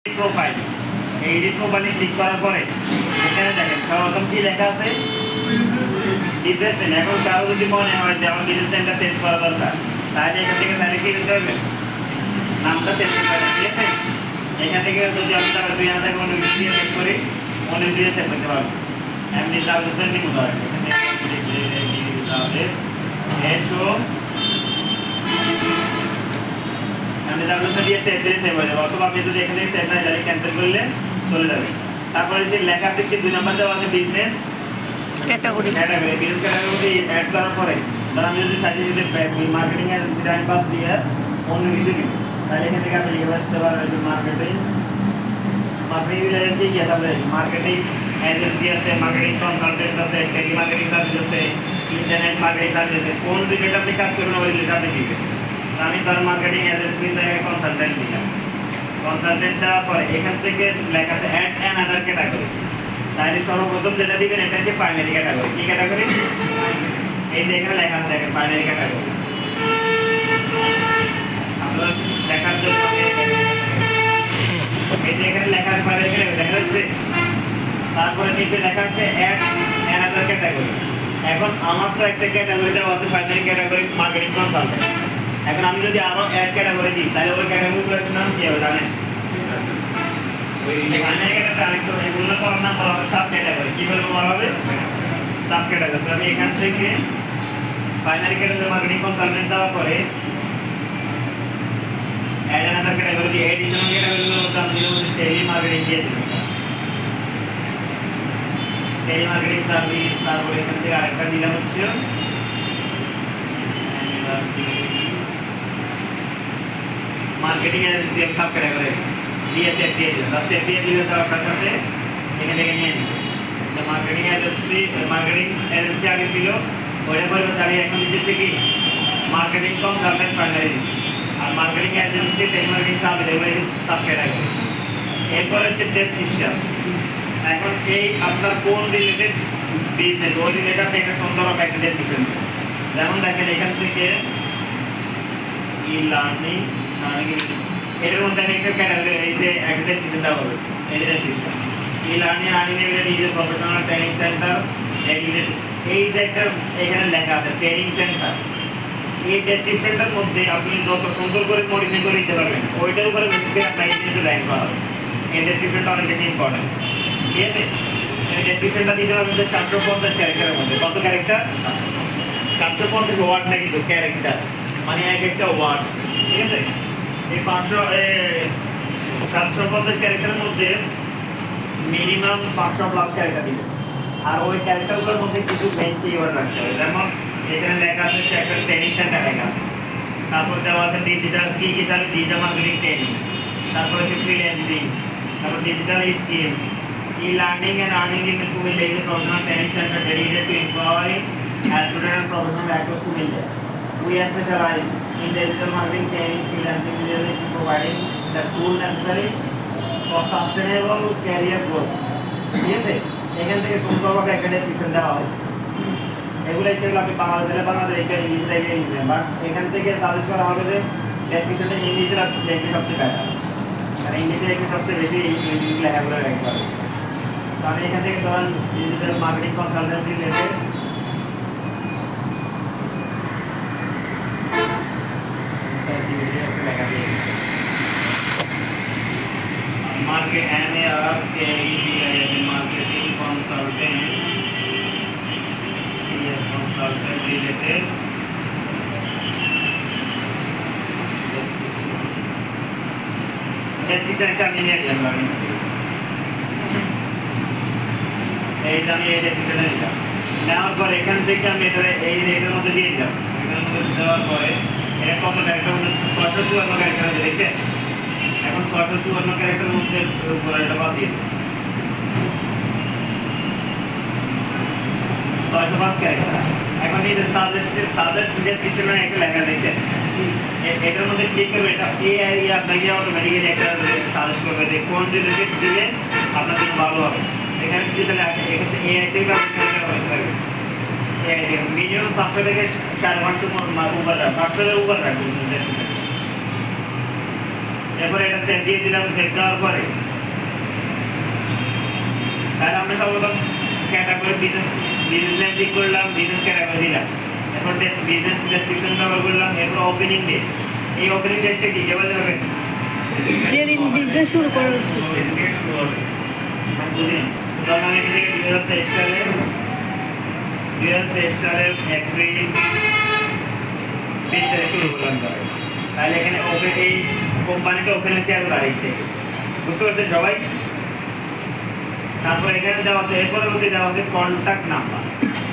Profile, এই edit প্রোফাইলে click করার পরে এখানে দেখেন সর্বপ্রথম কি লেখা আছে বিজনেস নেম। এখন কারো যদি মনে হয় যে আমার বিজনেস নেমটা চেঞ্জ করা দরকার, তাহলে এখান থেকে তাহলে কি দিতে হবে, নামটা চেঞ্জ করতে হবে। ঠিক আছে, এখান থেকে যদি আমি টাকা 2000 টাকা অন্য কিছু দিয়ে সেভ করি, অন্য দিয়ে সেভ করতে পারবো। এমনি তাহলে নিব ধরেন এখানে তাহলে হেডশো আমি তাহলে দিয়ে সেভ দিয়ে সেভ হয়ে যাবে। অথবা আপনি যদি এখান থেকে সেভ না তাহলে ক্যান্সেল করলে চলে যাবে। তারপরে যে লেখা আছে কি 2 নাম্বার দেওয়া আছে business category, business category add করার পরে ধর আমি যদি সাইজে যদি মার্কেটিং এজেন্সি আমি বাদ দিয়ে অন্য কিছু নিই, তাহলে এখান থেকে আপনি লিখে দিতে পারবেন মার্কেটিং এজেন্সি কি আছে, মার্কেটিং এজেন্সি আছে, মার্কেটিং কনসালটেন্ট আছে, টেলি মার্কেটিং সার্ভিস আছে, ইন্টারনেট মার্কেটিং সার্ভিস আছে। কোন রিলেটেড আপনি কাজ করবেন ওই রিলেটেড আপনি দিবেন। আমি ধর মার্কেটিং এজেন্সি থেকে কনসালটেন্ট দিলাম, কনসালটেন্ট দেওয়ার পরে এখান থেকে লেখা আছে অ্যাড অ্যানাদার ক্যাটাগরি। তাহলে সর্বপ্রথম যেটা দিবেন এটা হচ্ছে প্রাইমারি ক্যাটাগরি। কি ক্যাটাগরি? এই যে এখানে লেখা আছে দেখেন প্রাইমারি ক্যাটাগরি। আপনারা দেখার জন্য এই যে এখানে লেখা আছে প্রাইমারি ক্যাটাগরি দেখা যাচ্ছে। তারপরে নিচে লেখা আছে অ্যাড অ্যানাদার ক্যাটাগরি। এখন আমার তো একটা ক্যাটাগরি দেওয়া আছে প্রাইমারি ক্যাটাগরি মার্কেটিং কনসালটেন্ট। এখন আমি যদি আরো অ্যাড ক্যাটাগরি দিই তাহলে ওই ক্যাটাগরিগুলোর নাম কি হবে জানেন? ওই প্রাইমারি ক্যাটাগরি আরেকটু এগুলো করার নাম বলা হবে সাব ক্যাটাগরি। কি বলা হবে? Sub category. আমি এখান থেকে প্রাইমারি ক্যাটাগরি মার্কেটিং কনসালটেন্ট দেওয়ার পরে অ্যাড অ্যানাদার ক্যাটাগরি দিয়ে এডিশনাল ক্যাটাগরিগুলোর মধ্যে আমি দিলাম টেলি মার্কেটিং দিয়ে দিলাম, টেলি মার্কেটিং সার্ভিস। তারপরে এখান থেকে আরেকটা দিলাম হচ্ছে মার্কেটিং এজেন্সি সাব ক্যাটাগরি দিয়ে সেভ দিয়ে দিলাম। তার সেভ দিয়ে দিলে তার আপনার কাছে এখান থেকে নিয়ে নিচ্ছে মার্কেটিং এজেন্সি আগে ছিল ওইটা পরিবর্তে আমি এখন দিচ্ছি কি মার্কেটিং কনসালটেন্ট প্রাইমারি দিচ্ছি। আর marketing agency telemarketing service এগুলো সাব ক্যাটাগরি। এরপরে হচ্ছে ডেসক্রিপশন। এখন এই আপনার কোন রিলেটেড বিজনেস ওই রিলেটেড আপনি একটা সুন্দর একটা ডেসক্রিপশন, যেমন দেখেন এখান থেকে ই লার্নিং এর মধ্যে আমি একটা ক্যাটাগরি এই যে একটা ডেসক্রিপশন দেওয়া হয়েছে। এই যে description e learning related is a professional training centre. এই যে একটা এখানে লেখা আছে ট্রেনিং সেন্টার। এই ডেসক্রিপশনটার মধ্যে আপনি যত সুন্দর করে মডিফাই করে দিতে পারবেন ওইটার উপরে বেস করে আপনাকে কিন্তু র্যাঙ্ক করা হবে। এই ডেসক্রিপশনটা অনেক বেশি ইম্পর্টেন্ট। ঠিক আছে, এই ডেসক্রিপশনটা দিতে পারবেন 750 ক্যারেক্টারের মধ্যে। কত ক্যারেক্টার? 750 ওয়ার্ড না, কিন্তু ক্যারেক্টার মানে এক একটা ওয়ার্ড। ঠিক আছে, এই 750 ক্যারেক্টারের মধ্যে মিনিমাম 500 প্লাস ক্যারেক্টার দিবে। আর ওই ক্যারেক্টারগুলোর মধ্যে কিছু মেইন কিওয়ার্ড রাখতে হবে। যেমন এখানে লেখা আছে একটা ট্রেনিং সেন্টার লেখা, তারপর দেওয়া আছে ডিজিটাল কি হিসাবে ডিজিটাল মার্কেটিং ট্রেনিং, তারপর হচ্ছে ফ্রিল্যান্সিং, তারপর digital skills, e learning and earning equipment is a professional training center dedicated to empowering students and professionals across India. We specialize in digital marketing training, freelancing, leadership, providing the tools necessary for sustainable career growth. ঠিক আছে, এখান থেকে সুন্দরভাবে একটা description দেওয়া হয়েছে। এগুলো ইচ্ছে করলে আপনি বাংলাদেশ এটা ইংলিশ থেকে ইংলিশে, বাট এখান থেকে সাজেস্ট করা হবে যে ডেসক্রিপশনটা ইংলিশে দেখতে সবচেয়ে বেটার, কারণ ইংলিশে দেখতে সবচেয়ে বেশি ইংলিশ লেখাগুলো রাখতে হবে। তো আমি এখান থেকে ধরেন ডিজিটাল মার্কেটিং কনসালটেন্ট রিলেটেড লেখা দিয়ে মার্কেট মার্কেটিং কনসালটেন্ট রিলেটেড ডেসক্রিপশনটা আমি নিয়ে গেলাম। এই যে আমি এই ডেসক্রিপশনে দিলাম, নেওয়ার পর এখান থেকে আমি এই রেটের মধ্যে দিয়ে দিলাম। এখানে দেওয়ার পরে এটা কত ক্যারেক্টার? 654 ক্যারেক্টার আছে, দেখছেন? এখন 654 ক্যারেক্টারের মধ্যে উপরে এটা বাদ দিয়ে 605 ক্যারেক্টার। এখন এই যে সাজেস্ট ডেসক্রিপশনে একটা লেখা দিয়েছে, এটার মধ্যে ক্লিক করবে, এটা এআই আপনাকে অটোমেটিক্যালি একটা সাজেস্ট করবে যে কোন রিলেটেড দিলে আপনার জন্য ভালো হবে। এখানে যদি তাহলে এখানে এআই থেকে আপনি মিনিমাম 500 থেকে 550 উপর রাখবেন, 500 উপর রাখবেন। এরপরে এটা সেভ দিয়ে দিলাম। সেভ দেওয়ার পরে আমরা সর্বপ্রথম ক্যাটাগরি বিজনেস নেম ঠিক করলাম, বিজনেস ক্যাটাগরি দিলাম, এরপর বিজনেস ডেসক্রিপশন কভার করলাম, এরপর ওপেনিং ডেট। এই ওপেনিং ডেটটা কি কেবল হবে যেদিন বিজনেস শুরু করা হচ্ছে। শুরু হবে বুঝলেন। উদাহরণ হিসেবে 2023 সালের এপ্রিল 20 তারিখে শুরু করলাম করে, তাহলে এখানে ওপেন এই কোম্পানিটা ওপেন হচ্ছে 11 তারিখ থেকে, বুঝতে পারছেন সবাই। তারপর এখানে দেওয়া আছে, এরপরের মধ্যে দেওয়া আছে কন্ট্যাক্ট নাম্বার।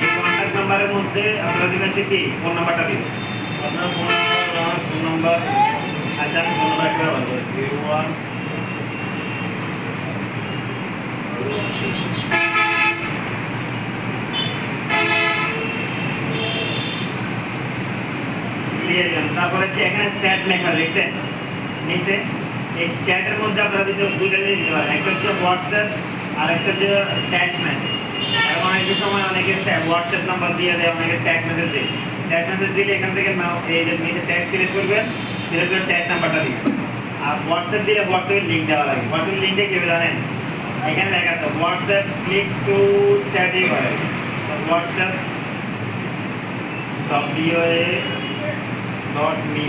এই কন্ট্যাক্ট নাম্বারের মধ্যে আপনারা দিবেন হচ্ছে কি ফোন নাম্বারটা দিবেন, আপনার ফোন নাম্বার আচ্ছা আমি ফোন নাম্বার একটা ব্যবহার করি 01 দিয়ে দিলাম। তারপরে হচ্ছে এখানে চ্যাট লেখা দেখছেন নিচে, এই চ্যাটের মধ্যে আপনারা যদি দুইটা জিনিস দিতে পারেন, একটা হচ্ছে হোয়াটসঅ্যাপ আর একটা হচ্ছে ট্যাক্স মেসেজ। এখন অনেকের সময় অনেকে হোয়াটসঅ্যাপ নাম্বার দিয়ে দেয়, অনেকে ট্যাক্স মেসেজ দেয়। ট্যাক্স মেসেজ দিলে এখান থেকে নাও এই যে নিচে ট্যাক্স সিলেক্ট করবেন, সিলেক্ট করে ট্যাক্স নাম্বারটা দিবেন। আর হোয়াটসঅ্যাপ দিলে হোয়াটসঅ্যাপের লিঙ্ক দেওয়া লাগে। হোয়াটসঅ্যাপের লিঙ্কটা কীভাবে জানেন, এখানে লেখা আছে হোয়াটসঅ্যাপ ক্লিক টু চ্যাটই করে, হোয়াটসঅ্যাপ WA.me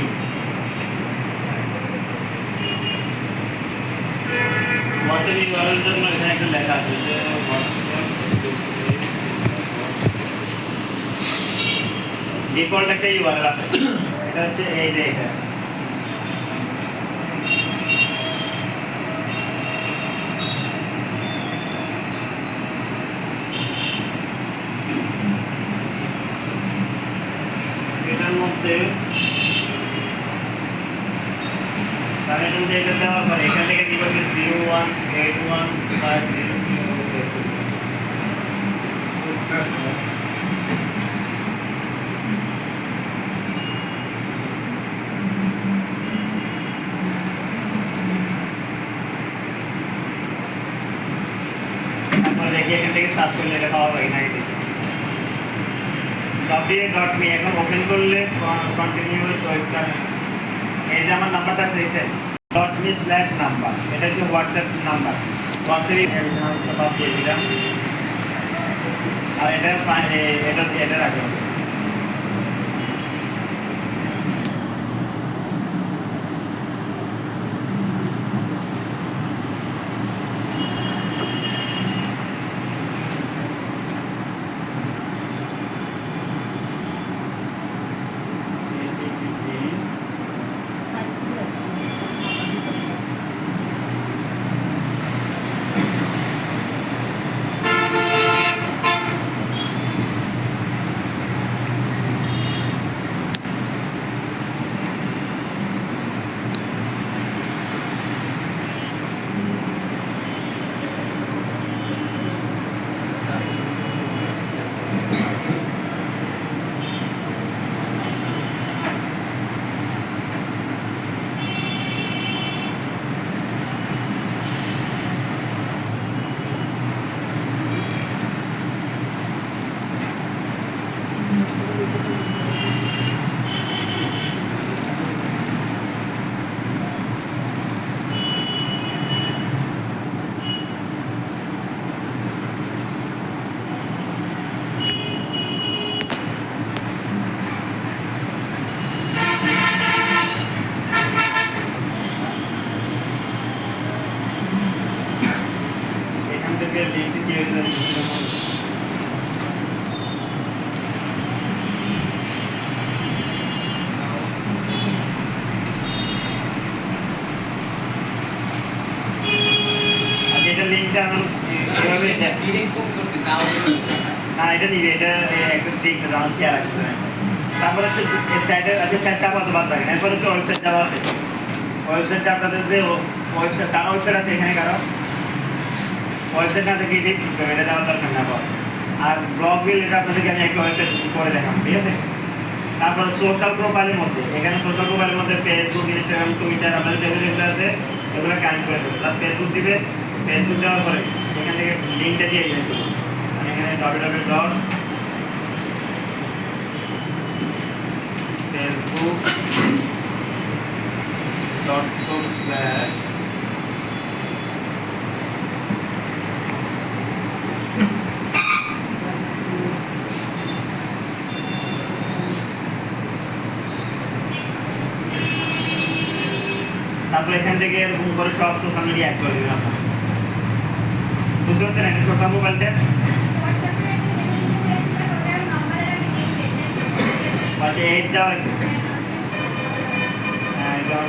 হোয়াটসঅ্যাপ ইউআরএল জন্য এখানে একটা লেখা আছে যে হোয়াটসঅ্যাপ ডিফল্ট একটা ইউআরএল আছে, এটা হচ্ছে এই যে এটা এটার মধ্যে তাহলে যদি এটা দেওয়ার পরে এখান থেকে দিব 018150 তারপর দেখি এখান থেকে সার্চ করলে এটা পাওয়া যায় নাকি দেখি WA.me এখন ওপেন করলে কন্টিনিউ ওয়েবসাইট এই যে আমার নাম্বারটা দেখছেন .me/নাম্বার, এটা হচ্ছে হোয়াটসঅ্যাপ নাম্বার। হোয়াটসঅ্যাপে দিয়ে দিলাম আর এটা এটা রাখলাম। এখান থেকে লিঙ্ক দিয়ে দিলাম। এটা লিঙ্কটা আমার এভাবে ডিরেক্ট কপি করতে না না এটা নিবে, এটা একটা দেখতে দাও খেয়াল রাখতে হবে। তারপরে হচ্ছে সাইডে আছে চারটা বাদ বাদ রাখেন, এরপর হচ্ছে ওয়েবসাইট দেওয়া আছে। ওয়েবসাইটটা আপনাদের যে ওয়েবসাইট কারো ওয়েবসাইট আছে এখানে কারো ওয়েবসাইট না থেকে এটাই শিখতে হবে, এটা দেওয়ার দরকার না পাওয়া। আর ব্লগ বিল এটা আপনাদেরকে আমি একটা ওয়েবসাইট করে দেখাবো, ঠিক আছে। তারপর সোশ্যাল প্রোফাইলের মধ্যে এখানে সোশ্যাল প্রোফাইলের মধ্যে ফেসবুক, ইনস্টাগ্রাম, টুইটার আপনাদের যেগুলো আছে এগুলো কানেক্ট করে দেবো। তার ফেসবুক দিবে, ফেসবুক দেওয়ার পরে এখান থেকে লিঙ্কটা দিয়ে দিবেন। মানে এখানে www.facebook.com/ থেকে এরকম করে সব সোশ্যাল মিডিয়া অ্যাড করে দিলাম বুঝতে পারছেন একটা ছোট মোবাইলটা আচ্ছা এইট দেওয়া হ্যাঁ এটা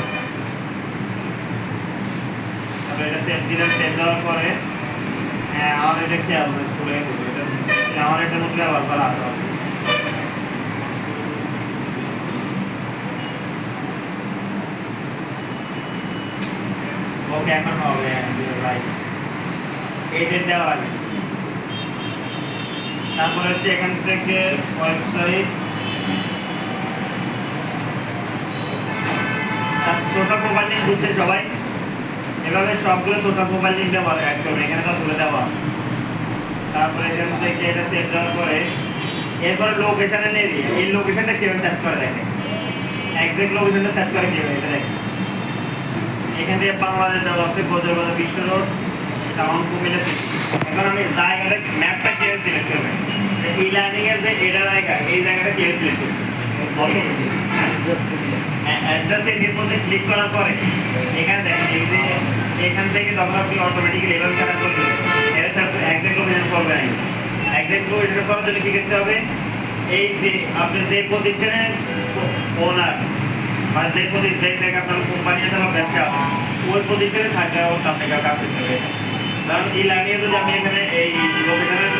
তারপরে এটা সেভ দিলাম সেভ দেওয়ার পরে হ্যাঁ আমার এটা খেয়াল হবে ছুড়ে এটা আমার এটা মধ্যে ব্যবহার করা আছে ওকে এখন হবে রাইট এই ডেট দেওয়া লাগে তারপরে হচ্ছে এখান থেকে ওয়েবসাইট সোশ্যাল প্রোফাইল লিঙ্ক বুঝছে সবাই এভাবে সবগুলো সোশ্যাল প্রোফাইল লিঙ্ক ব্যবহার অ্যাড করবে এখানে তো তুলে দেওয়া তারপরে এখান থেকে এটা সেভ দেওয়ার পরে এরপরে লোকেশনের এরিয়া এই লোকেশনটা কীভাবে সেট করে দেখে এক্সাক্ট লোকেশনটা সেট করে কীভাবে এটা দেখে এখান থেকে বাংলাদেশ দেওয়া আছে বজ্রবাজার বিশ্ব রোড টাউন কুমিল্লা সিটি এখন আমি জায়গাটা ম্যাপটা কীভাবে সিলেক্ট করবে ই লার্নিং এর যে এটা জায়গা এই জায়গাটা কীভাবে সিলেক্ট করবে অ্যাডজাস্ট এর মধ্যে ক্লিক করার পরে এখানে দেখেন এই যে এখান থেকে তখন আপনি অটোমেটিক্যালি এভাবে সেট করে দেবেন এটা এক্সাক্ট লোকেশন করবে না এক্সাক্ট লোকেশন করার জন্য কী করতে হবে এই যে আপনি যে প্রতিষ্ঠানের ওনার বা যে প্রতিষ্ঠান থেকে আপনার কোম্পানি আছে বা ব্যবসা ওই প্রতিষ্ঠানে থাকা অবস্থা আপনাকে কাজ করতে হবে কারণ এই লাইনে যদি আমি এখানে এই লোকেশনের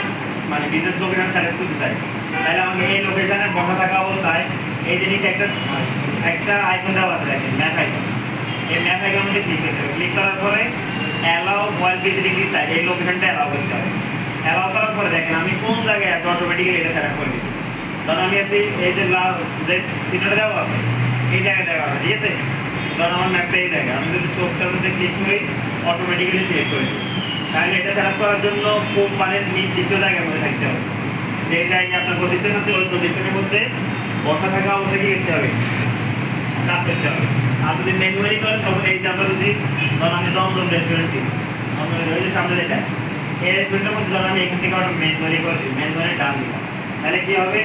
মানে বিজনেস লোকেশন সিলেক্ট করতে চাই তাহলে আমাকে এই লোকেশনে বসা থাকা অবস্থায় এই জিনিস একটা আইকন দেওয়া আছে দেখেন ম্যাপ আইকন এই ম্যাপ আইকন মধ্যে ক্লিক করতে হবে ক্লিক করার পরে allow mobile visiting this site এই লোকেশনটা অ্যালাউ করতে হবে অ্যালাউ করার পরে দেখেন আমি কোন জায়গায় আছি অটোমেটিক্যালি এটা সিলেক্ট করে দিই ধরুন আমি আছি এই যে যে সিটটা দেওয়া আছে এই জায়গায় দেওয়া আছে ঠিক আছে ধরুন আমার ম্যাপটা এই জায়গায় আমি যদি চোখটার মধ্যে ক্লিক করি অটোমেটিক্যালি সিলেক্ট করে দিই তাহলে এটা সিলেক্ট করার জন্য কোম্পানির নির্দিষ্ট জায়গার মধ্যে থাকতে হবে যে জায়গায় আপনার প্রতিষ্ঠান আছে ওই প্রতিষ্ঠানের মধ্যে বসা থাকা অবস্থা কি করতে হবে কাজ করতে হবে আর যদি ম্যানুয়ালি করেন তখন এই যে আমরা যদি ধরুন আমি দমদম রেস্টুরেন্ট দিই ওই যে সামনে যেটা এই রেস্টুরেন্টের মধ্যে ধরুন আমি এখান থেকে ওটা ম্যানুয়ালি করে দিই ম্যানুয়ালি ডান দিলাম তাহলে কী হবে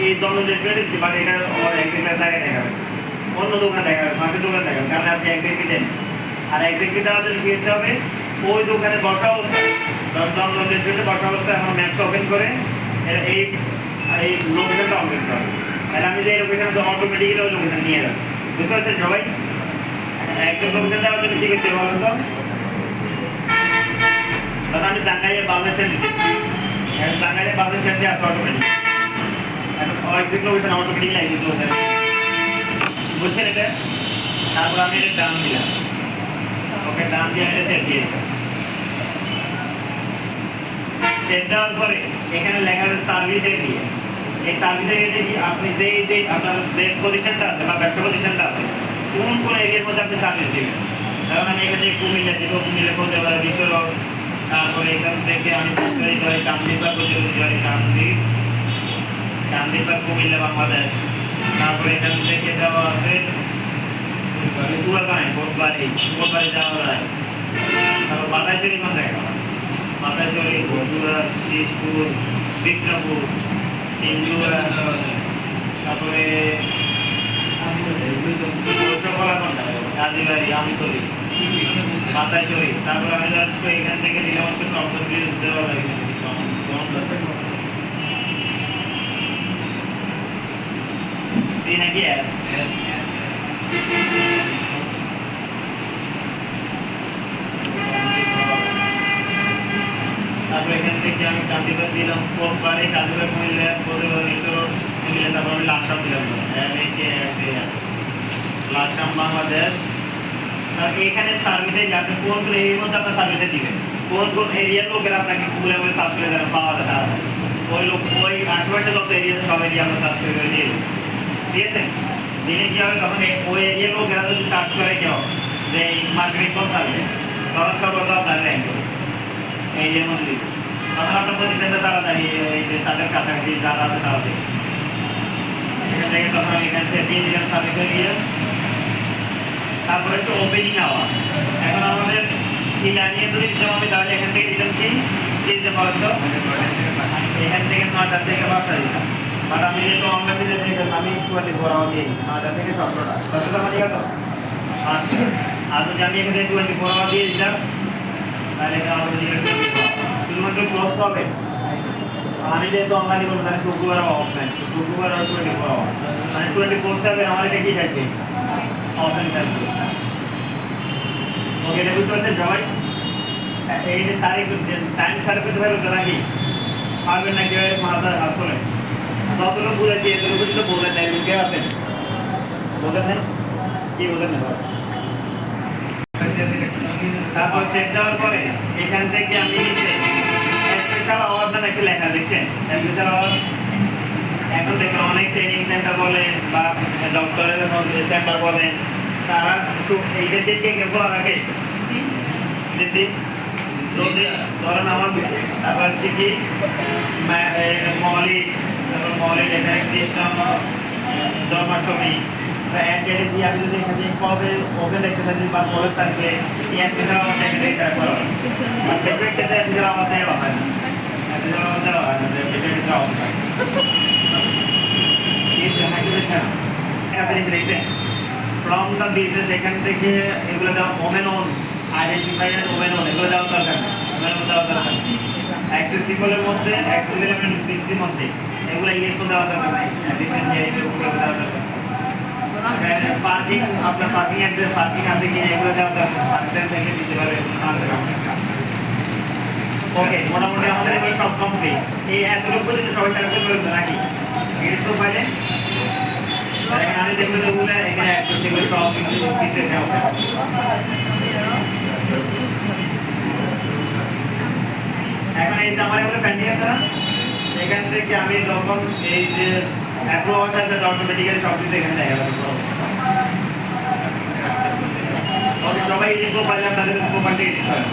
এই দমদম রেস্টুরেন্ট দিচ্ছি বাট এটা একদিনের জায়গায় দেখাবে অন্য দোকান দেখাবে মাছের দোকান দেখাবে কারণ আপনি একদিনকে দেন আর একদিনকে দেওয়ার জন্য কী করতে হবে ওই দোকানে বসা অবস্থায় দমদম রেস্টুরেন্টে বসা অবস্থায় আমার ম্যাপটা ওপেন করে এই এই লোকেশনটা অন করতে হবে তাহলে আমি যে এই লোকেশনটা অটোমেটিক্যালি ওই লোকেশন নিয়ে যাবো বুঝতে পারছেন সবাই একদম লোকেশন দেওয়ার জন্য কী করতে বলুন তো দাদা আমি টাঙ্গাইয়ে বাসের স্ট্যান্ড দিচ্ছি টাঙ্গাইয়ে বাসের স্ট্যান্ডে আসে অটোমেটিক একদিন লোকেশন অটোমেটিক লাগিয়ে দিতে হবে বুঝছেন এটা তারপর আমি এটা ডান দিলাম ওকে ডান দিয়ে এটা সেট দিয়ে দিলাম সেট দেওয়ার পরে এখানে লেখা আছে সার্ভিস এরিয়া এই সার্ভিস এরিয়াতে কি আপনি যে আপনার যে প্রতিষ্ঠানটা আছে বা ব্যবসা প্রতিষ্ঠানটা আছে কোন এরিয়ার মধ্যে আপনি সার্ভিস দেবেন কারণ আমি এখানে কুমিল্লা দিব কুমিল্লা বলতে পারি বিশ্বরোড তারপরে এখান থেকে আমি সরকারি ধরে কান্দিপার প্রতিযোগী কান্দিপার কুমিল্লা বাংলাদেশ তারপরে এখান থেকে যাওয়া আছে কোটবাড়ি যাওয়া যায় তারপর বাতাইচুরি কোন জায়গা বাতাইচুরি বন্ধুরা শিশপুর বিক্রমপুর সিন্ধুরা তারপরে কাজীবাড়ি আমতলি বাতাইচুরি তারপরে আমি যাচ্ছি এখান থেকে দিলাম হচ্ছে টপস ব্রিজ দেওয়া লাগে নাকি তারপরে এখান থেকে আমি কাজীবাড়ি দিলাম কোটবাড়ি কাজীবাড়ি কুমিল্লা কুমিল্লা তারপর আমি লাকসাম দিলাম লাকসাম বাংলাদেশ আর এখানে সার্ভিসে আপনি কোন এরিয়ার মধ্যে আপনার সার্ভিসে দিবেন কোন এরিয়ার লোকের আপনাকে গুগলে বলে সার্চ করে দেবেন পাওয়া যায় ওই লোক ওই আশেপাশে যত এরিয়া সব এরিয়া আমরা সার্চ করে দিয়ে ঠিক আছে দিলে কী হবে তখন ওই এরিয়ার লোকেরা যদি সার্চ করে কেউ যে মার্কেটিং কোন থাকবে তখন সব আপনার র্যাঙ্ক করবে এই এরিয়ার মধ্যে দিবে তখন আপনার প্রতিষ্ঠানটা তাড়াতাড়ি এই যে তাদের কাছাকাছি যারা আছে তারা দেবে এখান থেকে তখন আমি এখান থেকে দিয়ে দিলাম সার্ভিস এরিয়া তারপরে হচ্ছে ওপেনিং আওয়ার এখন আমাদের এই লাইনে যদি দিতাম আমি তাহলে এখান থেকে দিতাম কি দিতে পারতো এখান থেকে 9টা থেকে 5টা দিতাম বাট আমি যেহেতু অনলাইন দিতে আমি একটু ঘোরাও দিই 9টা থেকে 7টা কতটা মানে গেল 5টা আর যদি আমি এখানে 24 আওয়ার দিয়ে দিলাম তাহলে এটা অটোমেটিক্যালি শুধুমাত্র ক্লোজ হবে। আমি যেহেতু অনলাইনে করবো তাহলে শুক্রবার অফলাইন, শুক্রবার আর 24 আওয়ার মানে 24/7 আমার এটা কি থাকবে, অফলাইন থাকবে। ওকে, এটা বুঝতে পারছেন সবাই? এই যে তারিখ টাইম সার্ভ করতে পারবে তো নাকি পারবেন না? কেউ মাথা হাত করে যতটুকু বলেছি এতটুকু তো বলে দেয়, কেউ আছেন বোঝেন না? কি বোঝেন না? তারপর সেট দেওয়ার পরে এখান থেকে আমি স্পেশাল আওয়ার নামে একটা লেখা দেখছেন, স্পেশাল আওয়ার। এখন দেখবেন অনেক ট্রেনিং সেন্টার বলেন বা ডক্টরের সেন্টার বলেন, তারা এইটা দিকে কেবল রাখে যদি ধরেন আমার তারপর হচ্ছে কি মৌলিক, তারপর মৌলিক এখানে কৃষ্ণ জন্মাষ্টমী অ্যাড্রেস দিয়ে আমি যদি এখানে কবে ওকে দেখতে থাকি বা কবে থাকলে এই অ্যাক্সিডেন্ট আমার এখানে ট্র্যাক করা হয়। আর ডেফিনেট কেসে অ্যাক্সিডেন্ট আমার দেওয়া হয় না, অ্যাক্সিডেন্ট আমার দেওয়া হয় না, ডেফিনেট দেওয়া হয় না। ফ্রম দ্য বিজনেস এখান থেকে এগুলো দেওয়া women on identify and women on এগুলো দেওয়া দরকার নেই, ওমেন অন দেওয়া দরকার নেই। অ্যাক্সেসিবলের মধ্যে অ্যাক্সেসিবল বৃদ্ধির মধ্যে এগুলো ইংলিশ তো দেওয়া দরকার নেই, দেওয়া দরকার। পার্কিং আপনার পার্কিং অ্যাড্রেস পার্কিং আছে কি এগুলো দেওয়া দরকার, পার্কিং থেকে দিতে পারে। ওকে, মোটামুটি আমাদের এগুলো সব কমপ্লিট। এই এতটুকু যদি সবাই সাথে করতে নাকি এর তো পাইলে আমি দেখবো যেগুলো এখানে অ্যাক্সেসিবল সব কিছু দিতে দেওয়া। এখন এই যে আমার এগুলো পেন্ডিং আছে না, এখান থেকে আমি যখন এই যে অ্যাপ্রুভ আছে অটোমেটিক্যালি সব কিছু এখানে দেখা যাবে। সবাই এই প্রোফাইল আপনাদের প্রোফাইলটা দিতে হবে।